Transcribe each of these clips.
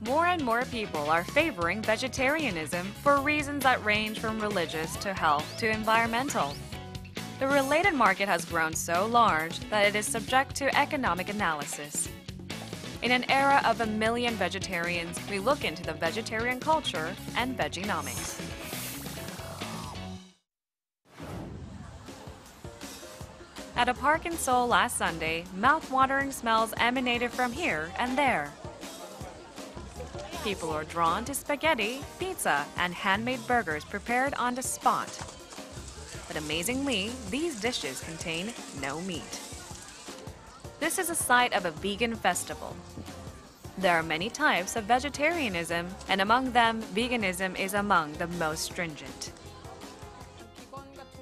More and more people are favoring vegetarianism for reasons that range from religious to health to environmental. The related market has grown so large that it is subject to economic analysis. In an era of 1 million vegetarians, we look into the vegetarian culture and vegenomics. At a park in Seoul last Sunday, mouth-watering smells emanated from here and there. People are drawn to spaghetti, pizza, and handmade burgers prepared on the spot. But amazingly, these dishes contain no meat. This is a site of a vegan festival. There are many types of vegetarianism, and among them, veganism is among the most stringent.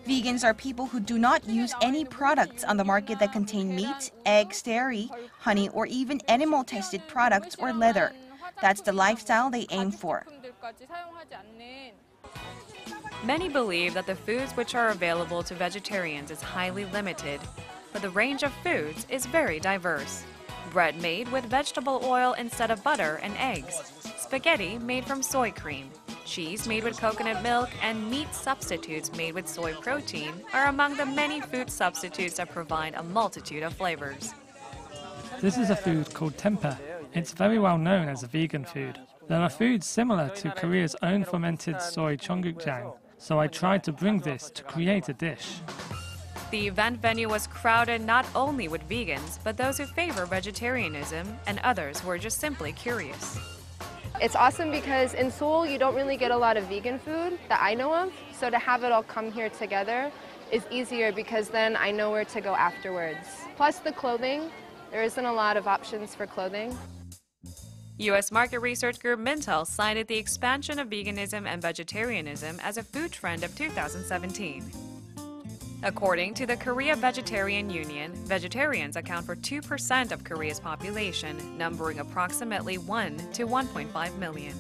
Vegans are people who do not use any products on the market that contain meat, eggs, dairy, honey, or even animal-tested products or leather. That's the lifestyle they aim for. Many believe that the foods which are available to vegetarians is highly limited, but the range of foods is very diverse. Bread made with vegetable oil instead of butter and eggs, spaghetti made from soy cream, cheese made with coconut milk, and meat substitutes made with soy protein are among the many food substitutes that provide a multitude of flavors. This is a food called tempeh. It's very well known as a vegan food. There are foods similar to Korea's own fermented soy cheonggukjang, so I tried to bring this to create a dish. The event venue was crowded not only with vegans, but those who favor vegetarianism and others who are just simply curious. It's awesome because in Seoul you don't really get a lot of vegan food that I know of, so to have it all come here together is easier because then I know where to go afterwards. Plus the clothing, there isn't a lot of options for clothing. U.S. market research group Mintel cited the expansion of veganism and vegetarianism as a food trend of 2017. According to the Korea Vegetarian Union, vegetarians account for 2% of Korea's population, numbering approximately 1 to 1.5 million.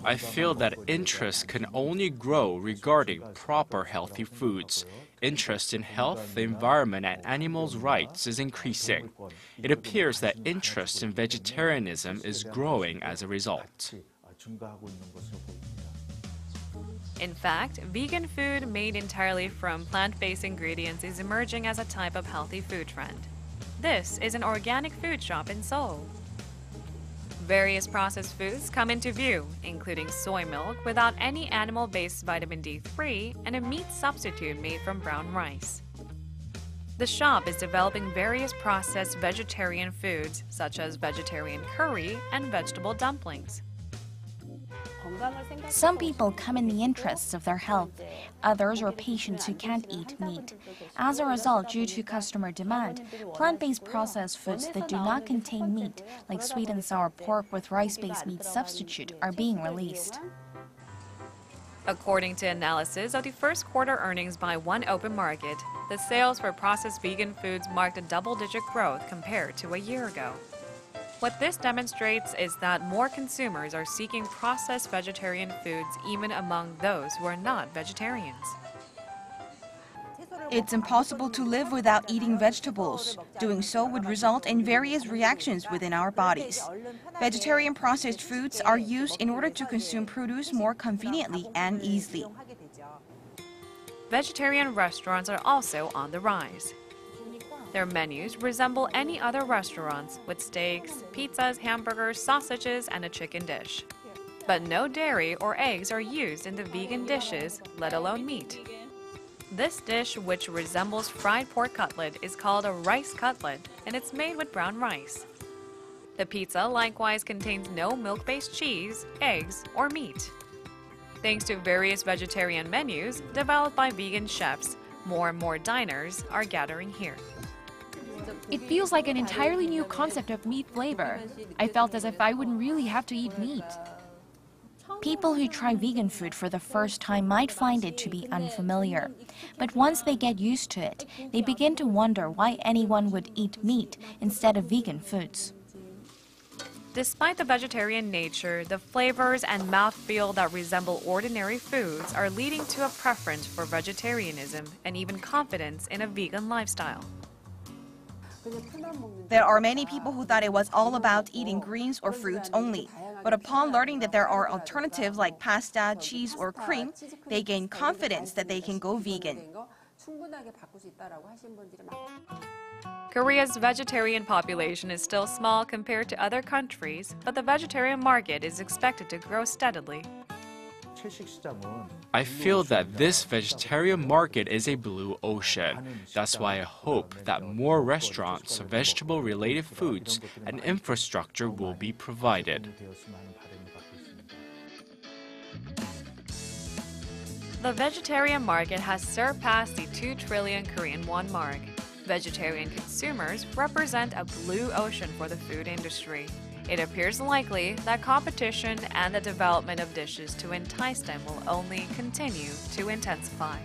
I feel that interest can only grow regarding proper healthy foods. Interest in health, the environment, and animals' rights is increasing. It appears that interest in vegetarianism is growing as a result. In fact, vegan food made entirely from plant-based ingredients is emerging as a type of healthy food trend. This is an organic food shop in Seoul. Various processed foods come into view, including soy milk without any animal-based vitamin D3 and a meat substitute made from brown rice. The shop is developing various processed vegetarian foods, such as vegetarian curry and vegetable dumplings. Some people come in the interests of their health. Others are patients who can't eat meat. As a result, due to customer demand, plant-based processed foods that do not contain meat, like sweet and sour pork with rice-based meat substitute, are being released. According to analysis of the first quarter earnings by One Open Market, the sales for processed vegan foods marked a double-digit growth compared to a year ago. What this demonstrates is that more consumers are seeking processed vegetarian foods even among those who are not vegetarians. It's impossible to live without eating vegetables. Doing so would result in various reactions within our bodies. Vegetarian processed foods are used in order to consume produce more conveniently and easily. Vegetarian restaurants are also on the rise. Their menus resemble any other restaurants with steaks, pizzas, hamburgers, sausages, and a chicken dish. But no dairy or eggs are used in the vegan dishes, let alone meat. This dish, which resembles fried pork cutlet, is called a rice cutlet, and it's made with brown rice. The pizza likewise contains no milk-based cheese, eggs, or meat. Thanks to various vegetarian menus developed by vegan chefs, more and more diners are gathering here. It feels like an entirely new concept of meat flavor. I felt as if I wouldn't really have to eat meat. People who try vegan food for the first time might find it to be unfamiliar. But once they get used to it, they begin to wonder why anyone would eat meat instead of vegan foods. Despite the vegetarian nature, the flavors and mouthfeel that resemble ordinary foods are leading to a preference for vegetarianism and even confidence in a vegan lifestyle. There are many people who thought it was all about eating greens or fruits only. But upon learning that there are alternatives like pasta, cheese, or cream, they gain confidence that they can go vegan. Korea's vegetarian population is still small compared to other countries, but the vegetarian market is expected to grow steadily. I feel that this vegetarian market is a blue ocean. That's why I hope that more restaurants, vegetable-related foods, and infrastructure will be provided. The vegetarian market has surpassed the 2 trillion Korean won mark. Vegetarian consumers represent a blue ocean for the food industry. It appears likely that competition and the development of dishes to entice them will only continue to intensify.